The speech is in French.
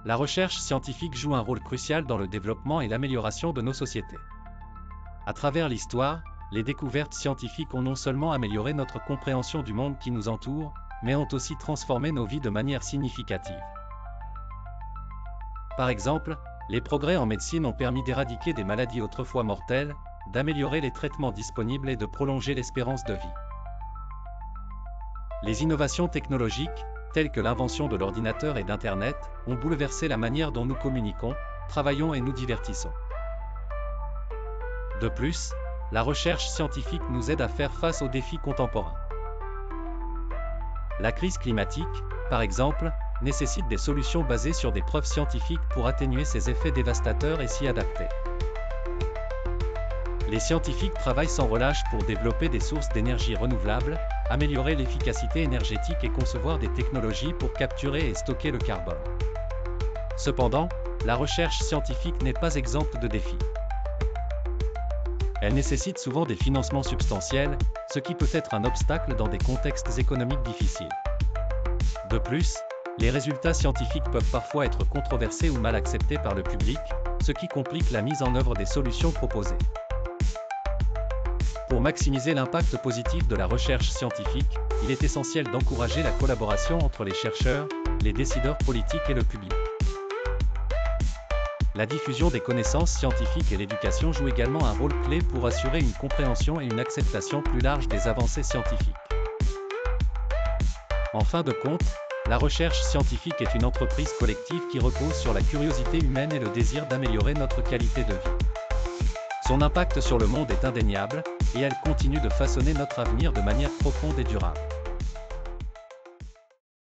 la recherche scientifique joue un rôle crucial dans le développement et l'amélioration de nos sociétés. À travers l'histoire, les découvertes scientifiques ont non seulement amélioré notre compréhension du monde qui nous entoure, mais ont aussi transformé nos vies de manière significative. Par exemple, les progrès en médecine ont permis d'éradiquer des maladies autrefois mortelles, d'améliorer les traitements disponibles et de prolonger l'espérance de vie. Les innovations technologiques, telles que l'invention de l'ordinateur et d'Internet, ont bouleversé la manière dont nous communiquons, travaillons et nous divertissons. De plus, la recherche scientifique nous aide à faire face aux défis contemporains. La crise climatique, par exemple, nécessite des solutions basées sur des preuves scientifiques pour atténuer ses effets dévastateurs et s'y adapter. Les scientifiques travaillent sans relâche pour développer des sources d'énergie renouvelables, améliorer l'efficacité énergétique et concevoir des technologies pour capturer et stocker le carbone. Cependant, la recherche scientifique n'est pas exempte de défis. Elle nécessite souvent des financements substantiels, ce qui peut être un obstacle dans des contextes économiques difficiles. De plus, les résultats scientifiques peuvent parfois être controversés ou mal acceptés par le public, ce qui complique la mise en œuvre des solutions proposées. Pour maximiser l'impact positif de la recherche scientifique, il est essentiel d'encourager la collaboration entre les chercheurs, les décideurs politiques et le public. La diffusion des connaissances scientifiques et l'éducation jouent également un rôle clé pour assurer une compréhension et une acceptation plus large des avancées scientifiques. En fin de compte, la recherche scientifique est une entreprise collective qui repose sur la curiosité humaine et le désir d'améliorer notre qualité de vie. Son impact sur le monde est indéniable, et elle continue de façonner notre avenir de manière profonde et durable.